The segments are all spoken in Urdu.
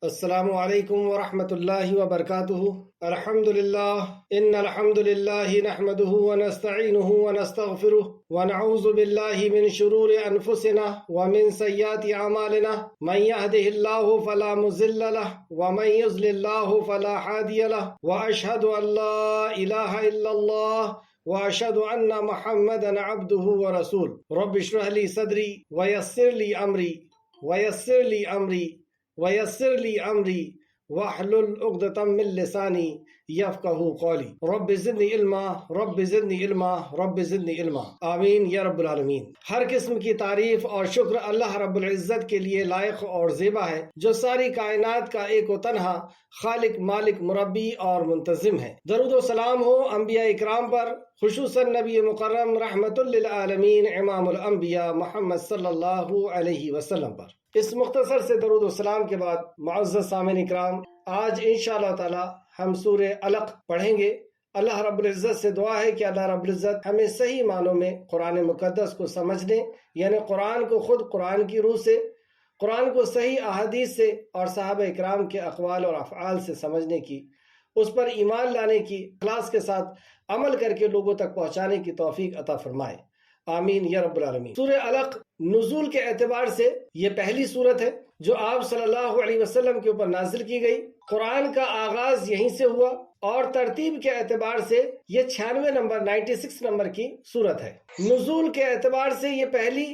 السلام علیکم ورحمۃ اللہ وبرکاتہ۔ الحمد للہ ان الحمد للہ نحمده ونستعینه ونستغفره ونعوذ باللہ من شرور انفسنا ومن سیئات اعمالنا من يهده الله فلا مضل له ومن يضلل الله فلا هادي له واشهد ان لا اله الا الله واشهد ان محمدا عبده ورسوله رب اشرح لي صدري ويسر لي امری ویسر لی امری واحلل عقدۃ من لسانی یفقہوا قولی رب زدنی علما رب زدنی علما رب زدنی علما آمین یا رب العالمین۔ ہر قسم کی تعریف اور شکر اللہ رب العزت کے لیے لائق اور زیبا ہے، جو ساری کائنات کا ایک و تنہا خالق، مالک، مربی اور منتظم ہے۔ درود و سلام ہو انبیاء اکرام پر، خصوصاً نبی مکرم رحمت للعالمین امام الانبیاء محمد صلی اللہ علیہ وسلم پر۔ اس مختصر سے درود و سلام کے بعد معزز سامعین اکرام، آج انشاءاللہ تعالی ہم سورہ علق پڑھیں گے۔ اللہ رب العزت سے دعا ہے کہ اللہ رب العزت ہمیں صحیح معنوں میں قرآن مقدس کو سمجھنے، یعنی قرآن کو خود قرآن کی روح سے، قرآن کو صحیح احادیث سے اور صحابہ اکرام کے اقوال اور افعال سے سمجھنے کی، اس پر ایمان لانے کی، اخلاص کے ساتھ عمل کر کے لوگوں تک پہنچانے کی توفیق عطا فرمائے، آمین یا رب العالمین۔ سورہ علق نزول کے اعتبار سے یہ پہلی سورت ہے جو آپ صلی اللہ علیہ وسلم کے اوپر نازل کی گئی۔ قرآن کا آغاز یہیں سے ہوا اور ترتیب کے اعتبار سے یہ 96 نمبر کی سورت ہے۔ نزول کے اعتبار سے یہ پہلی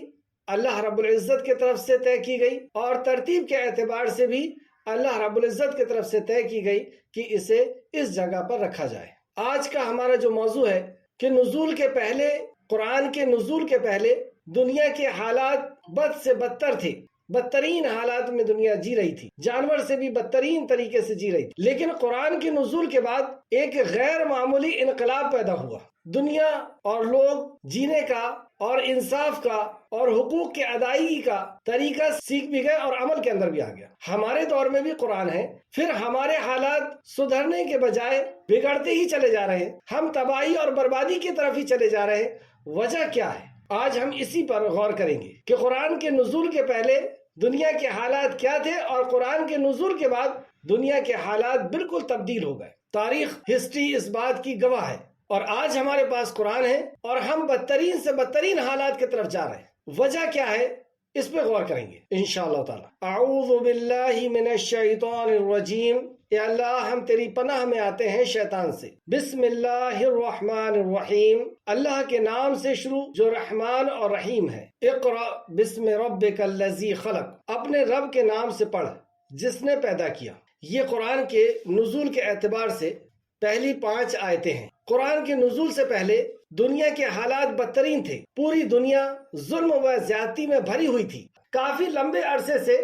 اللہ رب العزت کی طرف سے طے کی گئی، اور ترتیب کے اعتبار سے بھی اللہ رب العزت کی طرف سے طے کی گئی کہ اسے اس جگہ پر رکھا جائے۔ آج کا ہمارا جو موضوع ہے کہ نزول کے پہلے، قرآن کے نزول کے پہلے دنیا کے حالات بد سے بدتر تھے، بدترین حالات میں دنیا جی رہی تھی، جانور سے بھی بدترین طریقے سے جی رہی تھی۔ لیکن قرآن کے نزول کے بعد ایک غیر معمولی انقلاب پیدا ہوا، دنیا اور لوگ جینے کا اور انصاف کا اور حقوق کے ادائیگی کا طریقہ سیکھ بھی گئے اور عمل کے اندر بھی آ گیا۔ ہمارے دور میں بھی قرآن ہے، پھر ہمارے حالات سدھرنے کے بجائے بگڑتے ہی چلے جا رہے ہیں، ہم تباہی اور بربادی کی طرف ہی چلے جا رہے ہیں۔ وجہ کیا ہے؟ آج ہم اسی پر غور کریں گے کہ قرآن کے نزول کے پہلے دنیا کے حالات کیا تھے اور قرآن کے نزول کے بعد دنیا کے حالات بالکل تبدیل ہو گئے۔ تاریخ، ہسٹری اس بات کی گواہ ہے، اور آج ہمارے پاس قرآن ہے اور ہم بدترین سے بدترین حالات کی طرف جا رہے ہیں۔ وجہ کیا ہے؟ اس پہ غور کریں گے انشاءاللہ تعالی۔ اعوذ باللہ من الشیطان الرجیم، اے اللہ ہم تیری پناہ میں آتے ہیں شیطان سے۔ بسم اللہ الرحمن الرحیم، اللہ کے نام سے شروع جو رحمان اور رحیم ہے۔ اقرأ بسم ربک الذی خلق، اپنے رب کے نام سے پڑھ جس نے پیدا کیا۔ یہ قرآن کے نزول کے اعتبار سے پہلی 5 آیتیں ہیں۔ قرآن کے نزول سے پہلے دنیا کے حالات بدترین تھے، پوری دنیا ظلم و زیادتی میں بھری ہوئی تھی۔ کافی لمبے عرصے سے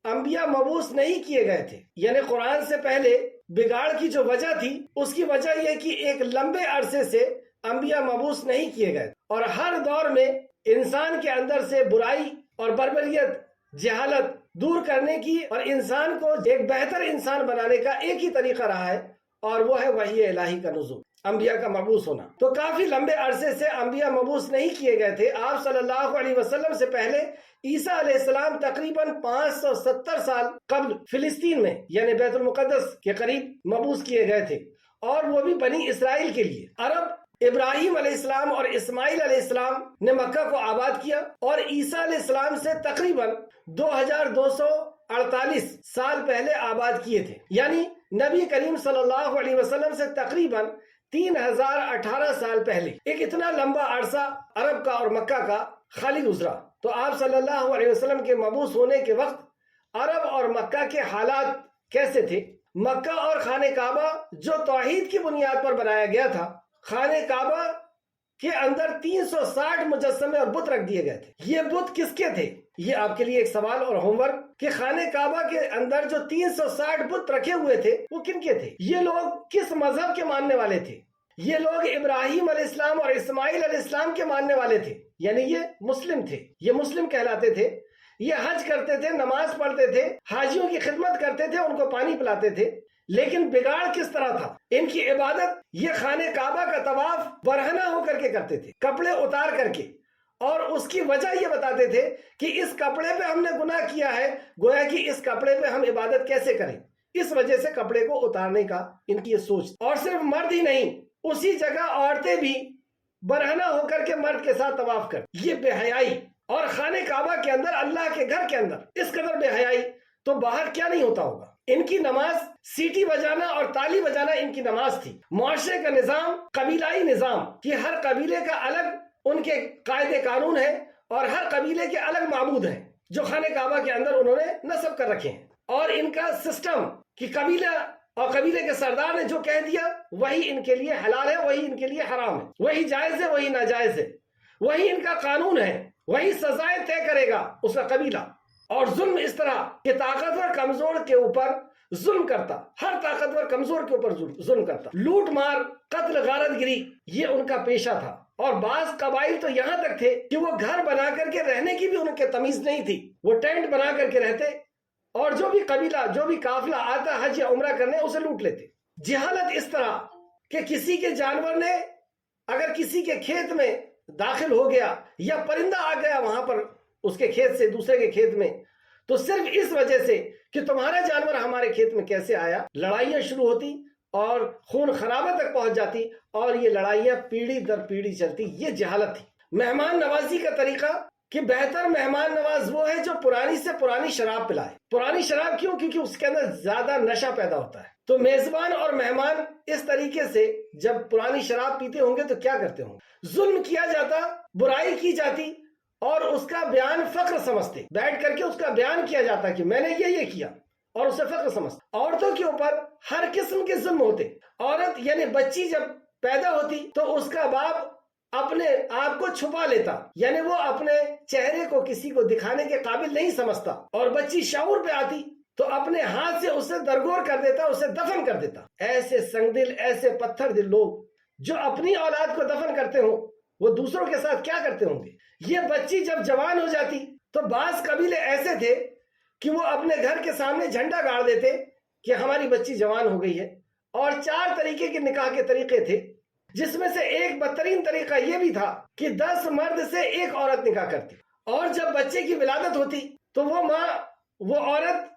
انبیاء مبعوث نہیں کیے گئے تھے، یعنی قرآن سے پہلے بگاڑ کی جو وجہ تھی اس کی وجہ یہ کہ ایک لمبے عرصے سے انبیاء مبعوث نہیں کیے گئے، اور ہر دور میں انسان کے اندر سے برائی اور بربریت، جہالت دور کرنے کی اور انسان کو ایک بہتر انسان بنانے کا ایک ہی طریقہ رہا ہے، اور وہ ہے وحی الہی کا نزول، انبیاء کا مبعوث ہونا۔ تو کافی لمبے عرصے سے انبیاء مبعوث نہیں کیے گئے تھے۔ آپ صلی اللہ علیہ وسلم سے پہلے عیسیٰ علیہ السلام تقریباً 570 سال قبل فلسطین میں یعنی بیت المقدس کے قریب مبعوث کیے گئے تھے، اور وہ بھی بنی اسرائیل کے لیے۔ عرب ابراہیم علیہ السلام اور اسماعیل علیہ السلام نے مکہ کو آباد کیا، اور عیسیٰ علیہ السلام سے تقریباً 2248 سال پہلے آباد کیے تھے، یعنی نبی کریم صلی اللہ علیہ وسلم سے تقریباً 3018 سال پہلے ایک اتنا لمبا عرصہ عرب کا اور مکہ کا خالی گزرا۔ تو آپ صلی اللہ علیہ وسلم کے مبعوث ہونے کے وقت عرب اور مکہ کے حالات کیسے تھے؟ مکہ اور خانہ کعبہ جو توحید کی بنیاد پر بنایا گیا تھا، خانہ کعبہ کے اندر 360 مجسمے اور بت رکھ دیے گئے تھے۔ یہ بت کس کے تھے؟ یہ آپ کے لیے ایک سوال اور ہوم ورک کہ خانہ کعبہ کے اندر جو 360 بت رکھے ہوئے تھے وہ کن کے تھے؟ یہ لوگ کس مذہب کے ماننے والے تھے؟ یہ لوگ ابراہیم علیہ السلام اور اسماعیل علیہ السلام کے ماننے والے تھے، یعنی یہ مسلم تھے، یہ مسلم کہلاتے تھے۔ یہ حج کرتے تھے، نماز پڑھتے تھے، حاجیوں کی خدمت کرتے تھے، ان کو پانی پلاتے تھے۔ لیکن بگاڑ کس طرح تھا؟ ان کی عبادت، یہ خانہ کعبہ کا طواف برہنہ ہو کر کے کرتے تھے، کپڑے اتار کر کے، اور اس کی وجہ یہ بتاتے تھے کہ اس کپڑے پہ ہم نے گناہ کیا ہے، گویا کہ اس کپڑے پہ ہم عبادت کیسے کریں، اس وجہ سے کپڑے کو اتارنے کا ان کی یہ سوچ۔ اور صرف مرد ہی نہیں، اسی جگہ عورتیں بھی برہنہ ہو کر کے مرد کے ساتھ طواف کر، یہ بے حیائی۔ اور خانہ کعبہ کے اندر، اللہ کے گھر کے اندر اس قدر بے حیائی، تو باہر کیا نہیں ہوتا ہوگا۔ ان کی نماز سیٹی بجانا اور تالی بجانا ان کی نماز تھی۔ معاشرے کا نظام قبیلائی نظام کہ ہر قبیلے کا الگ ان کے قاعدے قانون ہے اور ہر قبیلے کے الگ معبود ہیں جو خانہ کعبہ کے اندر انہوں نے نصب کر رکھے ہیں۔ اور ان کا سسٹم کہ قبیلہ اور قبیلے کے سردار نے جو کہہ دیا وہی ان کے لیے حلال ہے، وہی ان کے لیے حرام ہے، وہی جائز ہے، وہی ناجائز ہے، وہی ان کا قانون ہے، وہی سزائیں طے کرے گا اس کا قبیلہ۔ اور ظلم اس طرح کہ طاقتور کمزور کے اوپر ظلم کرتا، ہر طاقتور کمزور کے اوپر ظلم کرتا، لوٹ مار، قتل، غارت گری، یہ ان کا پیشہ تھا۔ اور بعض قبائل تو یہاں تک تھے کہ وہ گھر بنا کر کے رہنے کی بھی ان کے تمیز نہیں تھی، وہ ٹینٹ بنا کر کے رہتے اور جو بھی قبیلہ، جو بھی قافلہ آتا حج یا عمرہ کرنے اسے لوٹ لیتے۔ جہالت اس طرح کہ کسی کے جانور نے اگر کسی کے کھیت میں داخل ہو گیا یا پرندہ آ گیا وہاں پر اس کے کھیت سے دوسرے کے کھیت میں، تو صرف اس وجہ سے کہ تمہارا جانور ہمارے کھیت میں کیسے آیا، لڑائیاں شروع ہوتی اور خون خرابہ تک پہنچ جاتی، اور یہ لڑائیاں پیڑھی در پیڑھی چلتی۔ یہ جہالت تھی۔ مہمان نوازی کا طریقہ کہ بہتر مہمان نواز وہ ہے جو پرانی سے پرانی شراب پلائے۔ پرانی شراب کیوں؟ کیونکہ اس کے اندر زیادہ نشہ پیدا ہوتا ہے۔ تو میزبان اور مہمان اس طریقے سے جب پرانی شراب پیتے ہوں گے تو کیا کرتے ہوں گے؟ ظلم کیا جاتا، برائی کی جاتی، اور اس کا بیان فخر سمجھتے، بیٹھ کر کے اس کا بیان کیا جاتا کہ میں نے یہ کیا، اور اسے فخر سمجھتے۔ عورتوں کے اوپر ہر قسم کے ظلم ہوتے۔ عورت یعنی بچی جب پیدا ہوتی تو اس کا باپ اپنے آپ کو چھپا لیتا، یعنی وہ اپنے چہرے کو کسی کو دکھانے کے قابل نہیں سمجھتا، اور بچی شعور پہ آتی تو اپنے ہاتھ سے اسے درگور کر دیتا، اسے دفن کر دیتا۔ ایسے سنگ دل، ایسے پتھر دل لوگ جو اپنی اولاد کو دفن کرتے ہوں وہ دوسروں کے ساتھ کیا کرتے ہوں گے؟ یہ بچی جب جوان ہو جاتی تو بعض قبیلے ایسے تھے کہ وہ اپنے گھر کے سامنے جھنڈا گاڑ دیتے کہ ہماری بچی جوان ہو گئی ہے، اور 4 طریقے کے نکاح کے طریقے تھے، جس میں سے ایک بدترین طریقہ یہ بھی تھا کہ 10 مرد سے ایک عورت نکاح کرتی، اور جب بچے کی ولادت ہوتی تو وہ ماں، وہ عورت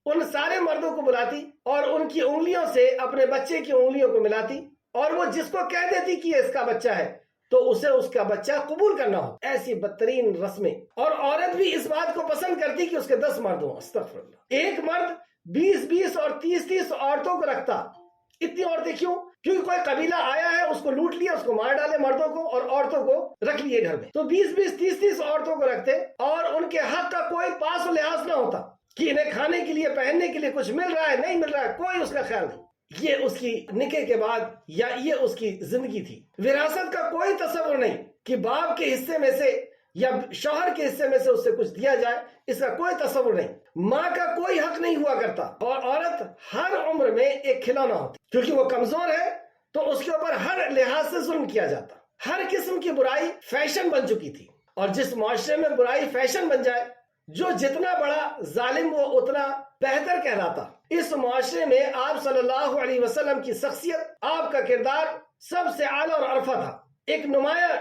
ان سارے مردوں کو بلاتی اور ان کی انگلیوں سے اپنے بچے کی انگلیوں کو ملاتی، اور وہ جس کو کہہ دیتی کہ یہ اس کا بچہ ہے تو اسے اس کا بچہ قبول کرنا ہو۔ ایسی بدترین رسمیں، اور عورت بھی اس بات کو پسند کرتی کہ اس کے 10 مرد ہوں۔ استغفر اللہ۔ ایک مرد 20 اور 30 عورتوں کو رکھتا۔ اتنی عورتیں کیوں؟ کیونکہ کوئی قبیلہ آیا ہے، اس کو لوٹ لیا، اس کو مار ڈالے، مردوں کو اور عورتوں کو رکھ لیے گھر میں، تو 20 30 عورتوں کو رکھتے، اور ان کے حق کا کوئی پاس و لحاظ نہ ہوتا کہ انہیں کھانے کے لیے، پہننے کے لیے کچھ مل رہا ہے نہیں مل رہا ہے، کوئی اس کا خیال نہیں۔ یہ اس کی نکاح کے بعد یا یہ اس کی زندگی تھی۔ وراثت کا کوئی تصور نہیں کہ باپ کے حصے میں سے یا شوہر کے حصے میں سے اس سے کچھ دیا جائے، اس کا کوئی تصور نہیں۔ ماں کا کوئی حق نہیں ہوا کرتا، اور عورت ہر عمر میں ایک کھلونا ہوتی، کیونکہ وہ کمزور ہے تو اس کے اوپر ہر لحاظ سے ظلم کیا جاتا۔ ہر قسم کی برائی فیشن بن چکی تھی، اور جس معاشرے میں برائی فیشن بن جائے، جو جتنا بڑا ظالم وہ اتنا بہتر کہلاتا۔ اس معاشرے میں آپ صلی اللہ علیہ وسلم کی شخصیت، آپ کا کردار سب سے اعلیٰ اور عرفہ تھا، ایک نمایاں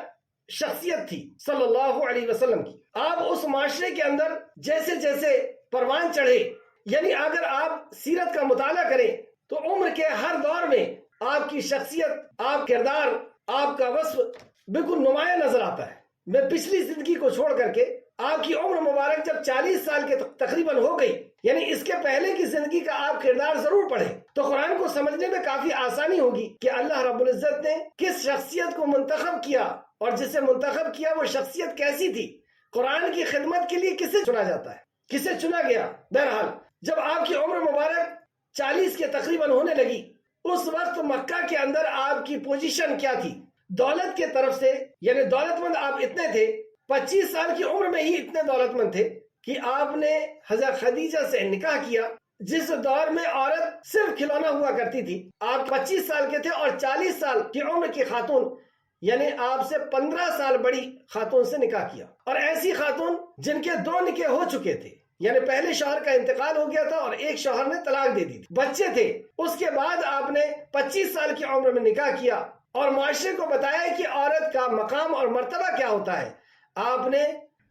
شخصیت تھی صلی اللہ علیہ وسلم کی۔ آپ اس معاشرے کے اندر جیسے جیسے پروان چڑھے، یعنی اگر آپ سیرت کا مطالعہ کریں تو عمر کے ہر دور میں آپ کی شخصیت، آپ کردار، آپ کا وصف بالکل نمایاں نظر آتا ہے۔ میں پچھلی زندگی کو چھوڑ کر کے آپ کی عمر مبارک جب 40 سال کے تقریباً ہو گئی، یعنی اس کے پہلے کی زندگی کا آپ کردار ضرور پڑھیں تو قرآن کو سمجھنے میں کافی آسانی ہوگی کہ اللہ رب العزت نے کس شخصیت کو منتخب کیا، اور جسے منتخب کیا وہ شخصیت کیسی تھی، قرآن کی خدمت کے لیے کسے چنا جاتا ہے، کسے چنا گیا۔ بہرحال جب آپ کی عمر مبارک 40 کے تقریباً ہونے لگی، اس وقت مکہ کے اندر آپ کی پوزیشن کیا تھی؟ دولت کے طرف سے، یعنی دولت مند آپ اتنے تھے، 25 سال کی عمر میں ہی اتنے دولت مند تھے کہ آپ نے حضرت خدیجہ سے نکاح کیا، جس دور میں عورت صرف کھلونا ہوا کرتی تھی۔ آپ 25 سال کے تھے اور 40 سال کی عمر کی خاتون، یعنی آپ سے 15 سال بڑی خاتون سے نکاح کیا، اور ایسی خاتون جن کے 2 نکاح ہو چکے تھے، یعنی پہلے شوہر کا انتقال ہو گیا تھا اور ایک شوہر نے طلاق دے دی تھی، بچے تھے۔ اس کے بعد آپ نے 25 سال کی عمر میں نکاح کیا اور معاشرے کو بتایا کہ عورت کا مقام اور مرتبہ کیا ہوتا ہے۔ آپ نے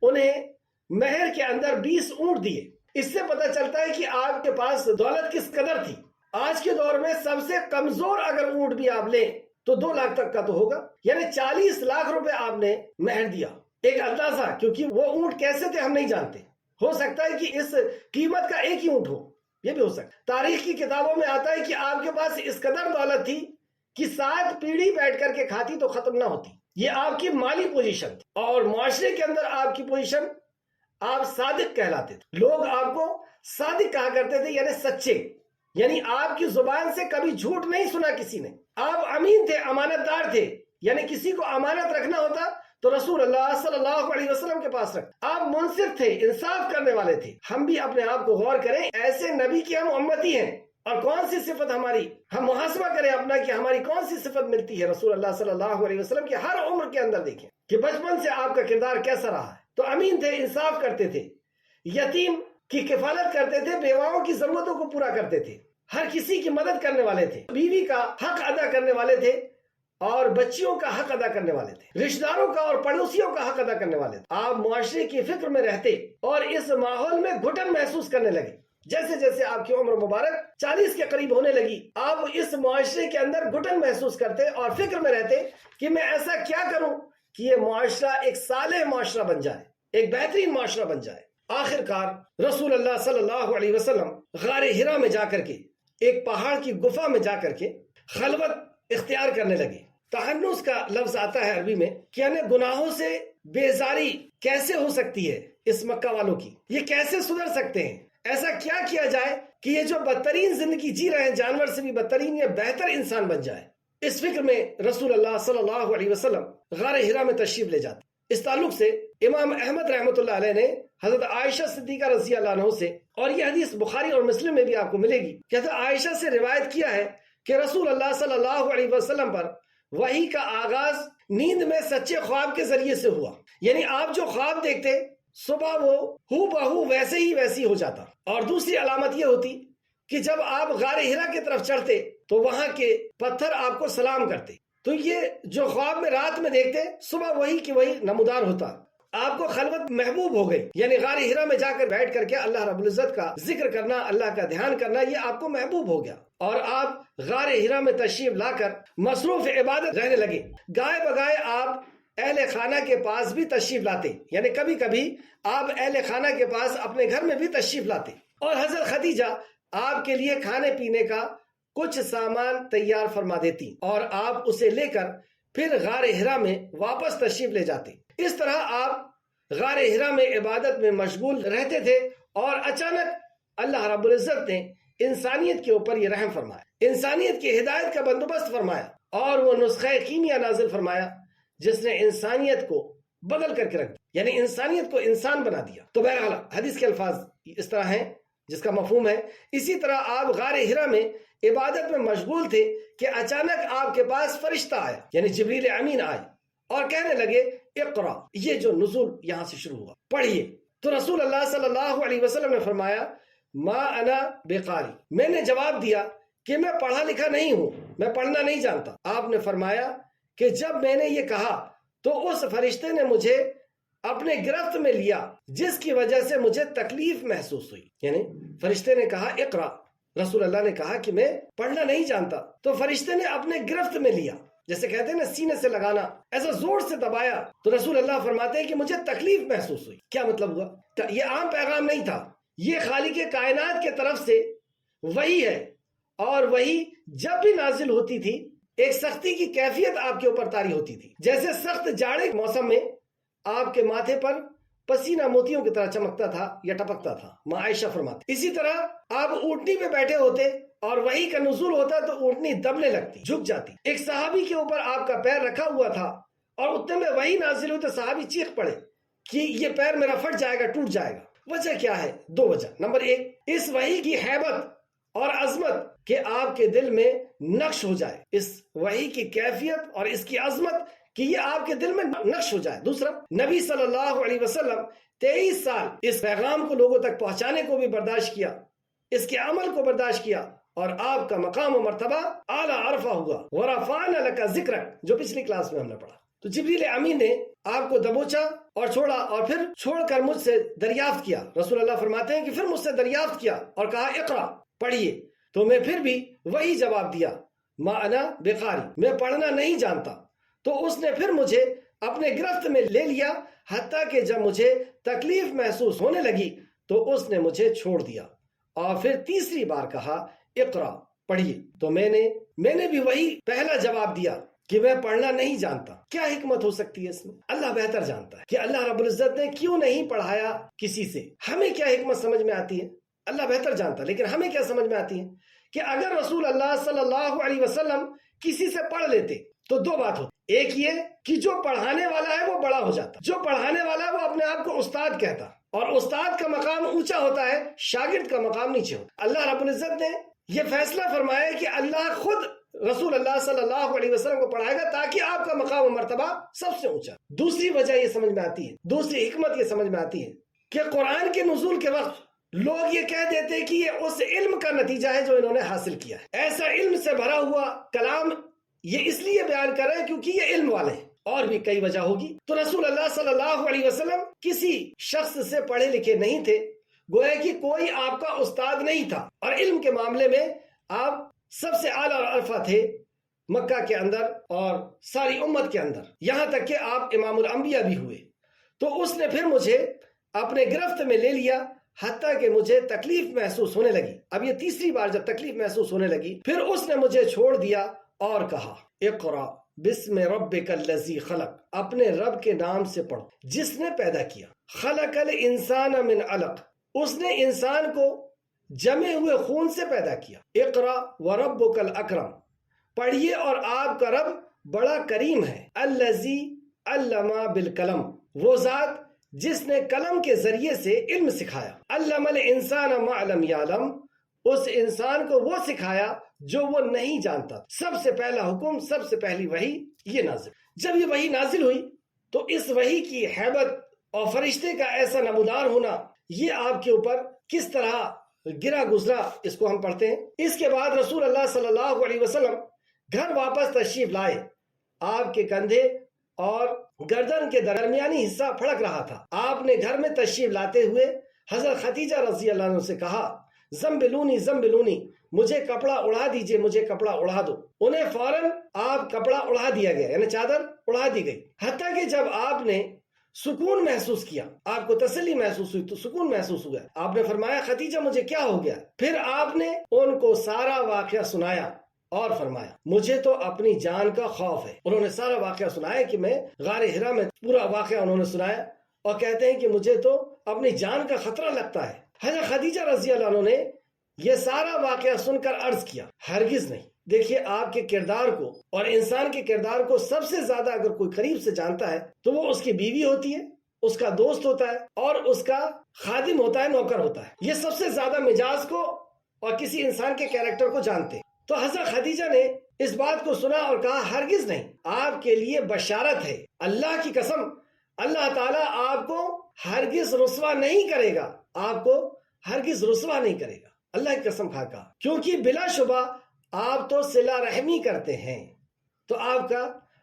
انہیں مہر کے اندر 20 اونٹ دیے۔ اس سے پتہ چلتا ہے کہ آپ کے پاس دولت کس قدر تھی۔ آج کے دور میں سب سے کمزور اگر اونٹ بھی آپ لیں تو 2 لاکھ تک کا تو ہوگا، یعنی 40 لاکھ روپے آپ نے مہر دیا۔ ایک اندازہ، کیونکہ وہ اونٹ کیسے تھے ہم نہیں جانتے، ہو سکتا ہے کہ اس قیمت کا ایک ہی اونٹ ہو، یہ بھی ہو سکتا ہے۔ تاریخ کی کتابوں میں آتا ہے کہ آپ کے پاس اس قدر دولت تھی کہ 7 پیڑھی بیٹھ کر کے کھاتی تو ختم نہ ہوتی۔ یہ آپ کی مالی پوزیشن تھی، اور معاشرے کے اندر آپ کی پوزیشن، آپ صادق کہلاتے تھے۔ لوگ آپ کو صادق کہا کرتے تھے، یعنی سچے، یعنی آپ کی زبان سے کبھی جھوٹ نہیں سنا کسی نے۔ آپ امین تھے، امانت دار تھے، یعنی کسی کو امانت رکھنا ہوتا تو رسول اللہ صلی اللہ علیہ وسلم کے پاس رکھتے۔ آپ منصف تھے، انصاف کرنے والے تھے۔ ہم بھی اپنے آپ کو غور کریں، ایسے نبی کی ہم امتی ہیں، اور کون سی صفت ہماری، ہم محاسبہ کریں اپنا کہ ہماری کون سی صفت ملتی ہے رسول اللہ صلی اللہ علیہ وسلم کی ہر عمر کے اندر۔ دیکھیں کہ بچپن سے آپ کا کردار کیسا رہا ہے۔ تو امین تھے، انصاف کرتے تھے، یتیم کی کفالت کرتے تھے، بیواؤں کی ضرورتوں کو پورا کرتے تھے، ہر کسی کی مدد کرنے والے تھے، بیوی کا حق ادا کرنے والے تھے، اور بچیوں کا حق ادا کرنے والے تھے، رشتہ داروں کا اور پڑوسیوں کا حق ادا کرنے والے تھے۔ آپ معاشرے کی فکر میں رہتے اور اس ماحول میں گھٹن محسوس کرنے لگے۔ جیسے جیسے آپ کی عمر مبارک 40 کے قریب ہونے لگی، آپ اس معاشرے کے اندر گھٹن محسوس کرتے اور فکر میں رہتے کہ میں ایسا کیا کروں کہ یہ معاشرہ ایک صالح معاشرہ بن جائے، ایک بہترین معاشرہ بن جائے۔ آخر کار رسول اللہ صلی اللہ علیہ وسلم غار ہرا میں جا کر کے، ایک پہاڑ کی گفا میں جا کر کے خلوت اختیار کرنے لگے۔ تحنس کا لفظ آتا ہے عربی میں، کہ یعنی گناہوں سے بیزاری کیسے ہو سکتی ہے اس مکہ والوں کی، یہ کیسے سدھر سکتے ہیں، ایسا کیا کیا جائے کہ یہ جو بدترین زندگی جی رہے ہیں، جانور سے بھی بدترین، یہ بہتر انسان بن جائے۔ اس فکر میں رسول اللہ صلی اللہ علیہ وسلم غار ہرا میں تشریف لے جاتے۔ اس تعلق سے امام احمد رحمۃ اللہ علیہ نے حضرت عائشہ صدیقہ رضی اللہ عنہ سے، اور یہ حدیث بخاری اور مسلم میں بھی آپ کو ملے گی، کہ حضرت عائشہ سے روایت کیا ہے کہ رسول اللہ صلی اللہ علیہ وسلم پر وحی کا آغاز نیند میں سچے خواب کے ذریعے سے ہوا، یعنی آپ جو خواب دیکھتے صبح وہ ہو بہو ویسے ہی ویسی ہو جاتا۔ اور دوسری علامت یہ ہوتی کہ جب آپ غار ہرا کی طرف چڑھتے تو وہاں کے پتھر آپ کو سلام کرتے، تو یہ جو خواب میں رات میں دیکھتے صبح وہی کی وہی نمودار ہوتا۔ آپ کو خلوت محبوب ہو گئی، یعنی غار ہرا میں جا کر بیٹھ کر کے اللہ رب العزت کا ذکر کرنا، اللہ کا دھیان کرنا، یہ آپ کو محبوب ہو گیا، اور آپ غار ہرا میں تشریف لا کر مصروف عبادت رہنے لگے۔ گائے بگائے آپ اہل خانہ کے پاس بھی تشریف لاتے، یعنی کبھی کبھی آپ اہل خانہ کے پاس اپنے گھر میں بھی تشریف لاتے، اور حضرت خدیجہ آپ کے لیے کھانے پینے کا کچھ سامان تیار فرما دیتی، اور آپ اسے لے کر پھر غار ہرا میں واپس تشریف لے جاتے۔ اس طرح آپ غار ہرا میں عبادت میں مشغول رہتے تھے، اور اچانک اللہ رب العزت نے انسانیت کے اوپر یہ رحم فرمایا، انسانیت کی ہدایت کا بندوبست فرمایا، اور وہ نسخہ کیمیا نازل فرمایا جس نے انسانیت کو بدل کر کے رکھ دیا، یعنی انسانیت کو انسان بنا دیا۔ تو بہرحال حدیث کے الفاظ اس طرح ہیں جس کا مفہوم ہے، اسی طرح آپ غار ہرا میں عبادت میں مشغول تھے کہ اچانک آپ کے پاس فرشتہ آیا، یعنی جبریل امین آئے، اور کہنے لگے اقرا، یہ جو نزول یہاں سے شروع ہوا، پڑھیے۔ تو رسول اللہ صلی اللہ علیہ وسلم نے فرمایا ما انا بقاری، میں نے جواب دیا کہ میں پڑھا لکھا نہیں ہوں، میں پڑھنا نہیں جانتا۔ آپ نے فرمایا کہ جب میں نے یہ کہا تو اس فرشتے نے مجھے اپنے گرفت میں لیا، جس کی وجہ سے مجھے تکلیف محسوس ہوئی، یعنی فرشتے نے کہا اقرا، رسول اللہ نے کہا کہ میں پڑھنا نہیں جانتا، تو فرشتے نے اپنے گرفت میں لیا، جیسے کہتے ہیں نا سینے سے لگانا، ایسا زور سے دبایا، تو رسول اللہ فرماتے ہیں کہ مجھے تکلیف محسوس ہوئی۔ کیا مطلب ہوا؟ یہ عام پیغام نہیں تھا، یہ خالق کائنات کے طرف سے وحی ہے، اور وحی جب بھی نازل ہوتی تھی ایک سختی کی کیفیت آپ کے اوپر طاری ہوتی تھی، جیسے سخت جاڑے کے موسم میں آپ کے ماتھے پر پسینہ موتیوں کی طرح چمکتا تھا یا ٹپکتا تھا، ماں عائشہ فرماتی۔ اسی طرح آپ اونٹنی پہ بیٹھے ہوتے اور وحی کا نزول ہوتا تو اونٹنی دبنے لگتی، جھک جاتی۔ ایک صحابی کے اوپر آپ کا پیر رکھا ہوا تھا اور اتنے میں وحی نازل ہوئی تو صحابی چیخ پڑے کہ یہ پیر میرا پھٹ جائے گا، ٹوٹ جائے گا۔ وجہ کیا ہے؟ 2 وجہ۔ نمبر 1، اس وحی کی ہیبت اور عظمت کہ آپ کے دل میں نقش ہو جائے، اس وحی کی کیفیت اور اس کی عظمت کہ یہ آپ کے دل میں نقش ہو جائے۔ دوسرا، نبی صلی اللہ علیہ وسلم 23 سال اس پیغام کو لوگوں تک پہنچانے کو بھی برداشت کیا، اس کے عمل کو برداشت کیا، اور آپ کا مقام و مرتبہ اعلیٰ عرفہ ہوا۔ وَرَفَعْنَا لَكَ ذِكْرَكَ، جو پچھلی کلاس میں ہم نے پڑھا۔ تو جبریل امین نے آپ کو دبوچا اور چھوڑا اور پھر چھوڑ کر مجھ سے دریافت کیا۔ رسول اللہ فرماتے ہیں کہ پھر مجھ سے دریافت کیا اور کہا اقرا، پڑھیے، تو میں پھر بھی وہی جواب دیا، ما انا بقاری، میں پڑھنا نہیں جانتا۔ تو اس نے پھر مجھے اپنے گرفت میں لے لیا، حتیٰ کہ جب مجھے تکلیف محسوس ہونے لگی تو اس نے مجھے چھوڑ دیا اور پھر تیسری بار کہا اقرا، پڑھیے، تو میں نے بھی وہی پہلا جواب دیا کہ میں پڑھنا نہیں جانتا۔ کیا حکمت ہو سکتی ہے اس میں؟ اللہ بہتر جانتا ہے کہ اللہ رب العزت نے کیوں نہیں پڑھایا کسی سے۔ ہمیں کیا حکمت سمجھ میں آتی ہے؟ اللہ بہتر جانتا ہے، لیکن ہمیں کیا سمجھ میں آتی ہے کہ اگر رسول اللہ صلی اللہ علیہ وسلم کسی سے پڑھ لیتے تو دو بات ہوتی، ایک یہ کہ جو پڑھانے والا ہے وہ بڑا ہو جاتا، جو پڑھانے والا ہے وہ اپنے آپ کو استاد کہتا، اور استاد کا مقام اونچا ہوتا ہے، شاگرد کا مقام نیچے ہوتا۔ اللہ رب العزت نے یہ فیصلہ فرمایا کہ اللہ خود رسول اللہ صلی اللہ علیہ وسلم کو پڑھائے گا تاکہ آپ کا مقام و مرتبہ سب سے اونچا۔ دوسری وجہ یہ سمجھ میں آتی ہے، دوسری حکمت یہ سمجھ میں آتی ہے کہ قرآن کے نزول کے وقت لوگ یہ کہہ دیتے کہ یہ اس علم کا نتیجہ ہے جو انہوں نے حاصل کیا ہے۔ ایسا علم سے بھرا ہوا کلام یہ اس لیے بیان کر رہے ہیں کیونکہ یہ علم والے ہیں، اور بھی کئی وجہ ہوگی۔ تو رسول اللہ صلی اللہ علیہ وسلم کسی شخص سے پڑھے لکھے نہیں تھے، گویا کہ کوئی آپ کا استاد نہیں تھا، اور علم کے معاملے میں آپ سب سے اعلیٰ اور عرفہ تھے مکہ کے اندر اور ساری امت کے اندر، یہاں تک کہ آپ امام الانبیاء بھی ہوئے۔ تو اس نے پھر مجھے اپنے گرفت میں لے لیا حتیٰ کہ مجھے تکلیف محسوس ہونے لگی۔ اب یہ تیسری بار جب تکلیف محسوس ہونے لگی پھر اس نے مجھے چھوڑ دیا اور کہا اقرا بسم ربک الذی خلق، اپنے رب کے نام سے پڑھو جس نے پیدا کیا، خلق الانسان من علق، اس نے انسان کو جمے ہوئے خون سے پیدا کیا، اقرا وربک الاکرم، پڑھیے اور آپ کا رب بڑا کریم ہے، الذی علم بالقلم، وہ ذات جس نے قلم کے ذریعے سے علم سکھایا، علم الانسان ما لم یعلم، اس انسان کو وہ سکھایا جو وہ نہیں جانتا۔ سب سے پہلا حکم، سب سے پہلی وحی یہ نازل۔ جب یہ وحی نازل ہوئی تو اس وحی کی ہیبت اور فرشتے کا ایسا نمودار ہونا یہ آپ کے اوپر کس طرح گرا گزرا، اس کو ہم پڑھتے ہیں۔ اس کے بعد رسول اللہ صلی اللہ علیہ وسلم گھر واپس تشریف لائے، آپ کے کندھے اور گردن کے درمیانی حصہ پھڑک رہا تھا۔ آپ نے گھر میں تشریف لاتے ہوئے حضرت خدیجہ رضی اللہ عنہ سے کہا زمبلونی زمبلونی، مجھے کپڑا اڑا دیجئے، مجھے کپڑا اڑا دو۔ انہیں فوراً آپ کپڑا اڑا دیا گیا، یعنی چادر اڑا دی گئی، حتیٰ کہ جب آپ نے سکون محسوس کیا، آپ کو تسلی محسوس ہوئی تو سکون محسوس ہوا، آپ نے فرمایا خدیجہ مجھے کیا ہو گیا؟ پھر آپ نے ان کو سارا واقعہ سنایا اور فرمایا مجھے تو اپنی جان کا خوف ہے۔ انہوں نے سارا واقعہ سنایا کہ میں غار حرا میں، پورا واقعہ انہوں نے سنایا اور کہتے ہیں کہ مجھے تو اپنی جان کا خطرہ لگتا ہے۔ حضرت خدیجہ رضی اللہ عنہ نے یہ سارا واقعہ سن کر عرض کیا ہرگز نہیں۔ دیکھیے آپ کے کردار کو اور انسان کے کردار کو سب سے زیادہ اگر کوئی قریب سے جانتا ہے تو وہ اس کی بیوی ہوتی ہے، اس کا دوست ہوتا ہے اور اس کا خادم ہوتا ہے، نوکر ہوتا ہے۔ یہ سب سے زیادہ مزاج کو اور کسی انسان کے کیریکٹر کو جانتے ہیں۔ تو حضرت خدیجہ نے اس بات کو سنا اور کہا ہرگز نہیں، آپ کے لیے بشارت ہے، اللہ کی قسم اللہ تعالیٰ آپ کو ہرگز رسوا نہیں کرے گا، آپ کو ہرگز رسوا نہیں کرے گا، اللہ کی قسم کھا کہا، کیونکہ بلا شبہ آپ تو صلہ رحمی کرتے ہیں۔ تو آپ کا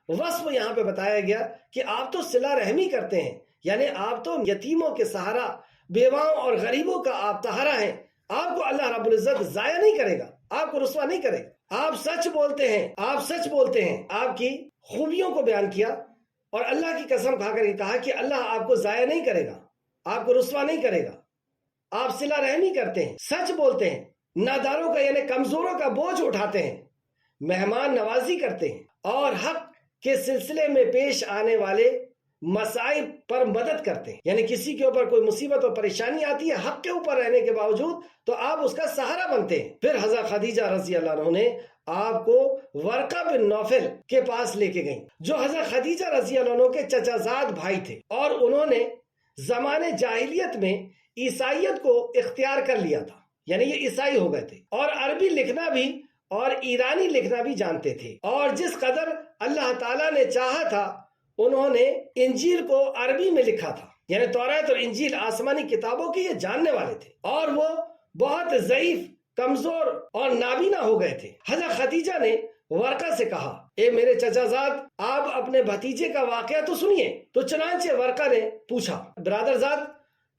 وصف یہاں پہ بتایا گیا کہ آپ تو صلہ رحمی کرتے ہیں، یعنی آپ تو یتیموں کے سہارا، بیواؤں اور غریبوں کا آپ سہارا ہیں۔ آپ کو اللہ رب العزت ضائع نہیں کرے گا، آپ کو رسوا نہیں کرے گا۔ آپ سچ بولتے ہیں، آپ سچ بولتے ہیں، آپ کی خوبیوں کو بیان کیا اور اللہ کی قسم کھا کر کہا کہ اللہ آپ کو ضائع نہیں کرے گا، آپ کو رسوا نہیں کرے گا۔ آپ صلہ رحمی کرتے ہیں، سچ بولتے ہیں، ناداروں کا یعنی کمزوروں کا بوجھ اٹھاتے ہیں، مہمان نوازی کرتے ہیں اور حق کے سلسلے میں پیش آنے والے مسائب پر مدد کرتے ہیں، یعنی کسی کے اوپر کوئی مصیبت اور پریشانی آتی ہے حق کے اوپر رہنے کے باوجود تو آپ اس کا سہارا بنتے ہیں۔ پھر حضرت خدیجہ رضی اللہ عنہ نے آپ کو ورقہ بن نوفل کے پاس لے کے گئیں، جو حضرت خدیجہ رضی اللہ عنہ کے چچا زاد بھائی تھے، اور انہوں نے زمانے جاہلیت میں عیسائیت کو اختیار کر لیا تھا، یعنی یہ عیسائی ہو گئے تھے اور عربی لکھنا بھی اور ایرانی لکھنا بھی جانتے تھے، اور جس قدر اللہ تعالیٰ نے چاہا تھا انہوں نے انجیل کو عربی میں لکھا تھا، یعنی توریت اور انجیل آسمانی کتابوں کے یہ جاننے والے تھے، اور وہ بہت ضعیف، کمزور اور نابینا ہو گئے تھے۔ حضرت خدیجہ نے ورقہ سے کہا اے میرے چچا زاد، آپ اپنے بھتیجے کا واقعہ تو سنیے۔ تو چنانچہ ورقہ نے پوچھا، برادر زاد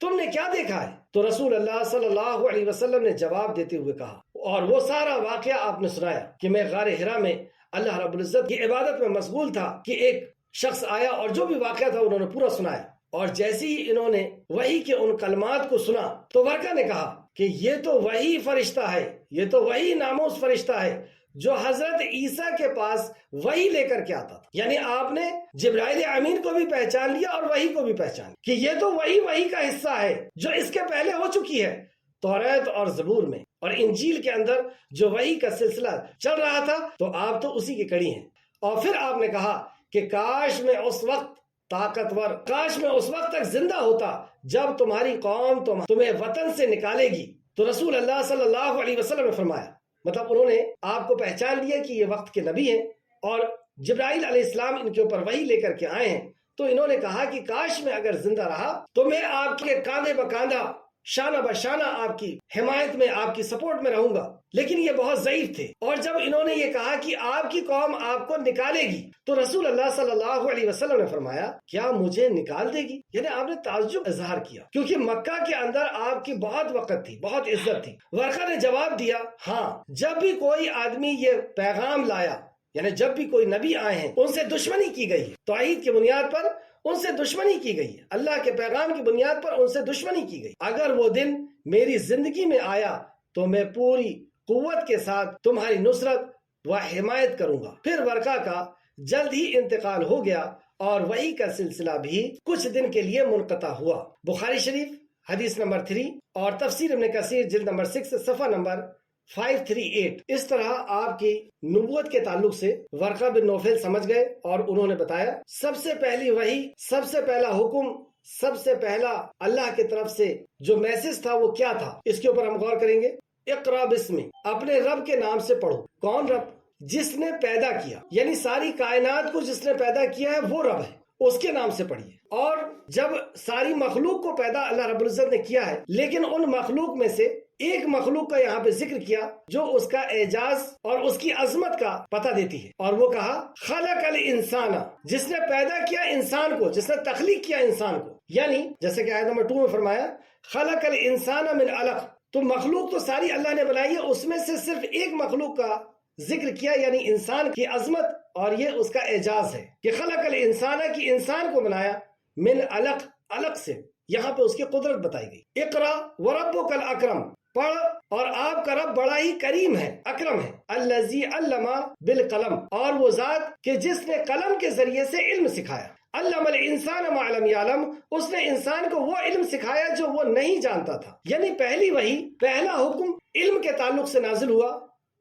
تم نے کیا دیکھا ہے؟ تو رسول اللہ صلی اللہ علیہ وسلم نے جواب دیتے ہوئے کہا، اور وہ سارا واقعہ آپ نے سنایا کہ میں غار حرا میں اللہ رب العزت کی عبادت میں مشغول تھا کہ ایک شخص آیا اور جو بھی واقعہ تھا انہوں نے پورا سنایا، اور جیسے ہی انہوں نے وحی کے ان کلمات کو سنا تو ورقہ نے کہا کہ یہ تو وہی فرشتہ ہے، یہ تو وہی ناموس فرشتہ ہے جو حضرت عیسیٰ کے پاس وحی لے کر کے آتا تھا۔ یعنی آپ نے جبرائیل امین کو بھی پہچان لیا اور وحی کو بھی پہچان لیا کہ یہ تو وحی کا حصہ ہے جو اس کے پہلے ہو چکی ہے توریت اور زبور میں، اور انجیل کے اندر جو وحی کا سلسلہ چل رہا تھا تو آپ تو اسی کی کڑی ہیں۔ اور پھر آپ نے کہا کہ کاش میں اس وقت طاقتور، کاش میں اس وقت تک زندہ ہوتا جب تمہاری قوم تمہیں وطن سے نکالے گی۔ تو رسول اللہ صلی اللہ علیہ وسلم نے فرمایا، مطلب انہوں نے آپ کو پہچان لیا کہ یہ وقت کے نبی ہیں اور جبرائیل علیہ السلام ان کے اوپر وحی لے کر کے آئے ہیں، تو انہوں نے کہا کہ کاش میں اگر زندہ رہا تو میں آپ کے کاندھے بکاندھا، شانہ بشانہ آپ کی حمایت میں، آپ کی سپورٹ میں رہوں گا۔ لیکن یہ بہت ضعیف تھے، اور جب انہوں نے یہ کہا کہ آپ کی قوم آپ کو نکالے گی تو رسول اللہ صلی اللہ علیہ وسلم نے فرمایا، کیا مجھے نکال دے گی؟ یعنی آپ نے تعجب اظہار کیا، کیونکہ مکہ کے اندر آپ کی بہت وقت تھی، بہت عزت تھی۔ ورقہ نے جواب دیا، ہاں، جب بھی کوئی آدمی یہ پیغام لایا، یعنی جب بھی کوئی نبی آئے ہیں ان سے دشمنی کی گئی ہے، توحید کی بنیاد پر ان سے دشمنی کی گئی ہے، اللہ کے پیغام کی بنیاد پر ان سے دشمنی کی گئی۔ اگر وہ دن میری زندگی میں آیا تو میں پوری قوت کے ساتھ تمہاری نصرت و حمایت کروں گا۔ پھر ورقہ کا جلد ہی انتقال ہو گیا اور وحی کا سلسلہ بھی کچھ دن کے لیے منقطع ہوا۔ بخاری شریف حدیث نمبر 3 اور تفسیر ابن کثیر جلد نمبر 6 صفحہ نمبر 538۔ اس طرح آپ کی نبوت کے تعلق سے ورقہ بن نوفل سمجھ گئے، اور انہوں نے بتایا سب سے پہلی وحی، سب سے پہلا حکم، سب سے پہلا اللہ کی طرف سے جو میسج تھا وہ کیا تھا، اس کے اوپر ہم غور کریں گے۔ اقرا بسم، اپنے رب کے نام سے پڑھو۔ کون رب؟ جس نے پیدا کیا، یعنی ساری کائنات کو جس نے پیدا کیا ہے وہ رب ہے، اس کے نام سے پڑھیے۔ اور جب ساری مخلوق کو پیدا اللہ رب العزت نے کیا ہے، لیکن ان مخلوق میں سے ایک مخلوق کا یہاں پہ ذکر کیا جو اس کا اعجاز اور اس کی عظمت کا پتہ دیتی ہے، اور وہ کہا خلق الانسان، جس نے پیدا کیا انسان کو، جس نے تخلیق کیا انسان کو، یعنی جیسے کہ آیت نمبر 2 میں فرمایا خلق الانسان من علق، تو مخلوق تو ساری اللہ نے بنائی ہے، اس میں سے صرف ایک مخلوق کا ذکر کیا، یعنی انسان کی عظمت اور یہ اس کا اعجاز ہے کہ خلق الانسان، کی انسان کو بنایا، من علق، علق سے، یہاں پہ اس کی قدرت بتائی گئی۔ اقرا وربک الاکرم، پڑھ اور آپ کا رب بڑا ہی کریم ہے، اکرم ہے۔ الذی علم بالقلم، اور وہ ذات کہ جس نے قلم کے ذریعے سے علم سکھایا۔ علم الانسان ما لم یعلم، اس نے انسان کو وہ علم سکھایا جو وہ نہیں جانتا تھا۔ یعنی پہلی وحی، پہلا حکم علم کے تعلق سے نازل ہوا،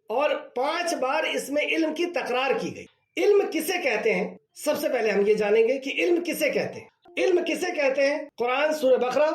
اور 5 بار اس میں علم کی تکرار کی گئی۔ علم کسے کہتے ہیں؟ سب سے پہلے ہم یہ جانیں گے کہ علم کسے کہتے ہیں۔ علم کسے کہتے ہیں؟ قرآن سورہ بقرہ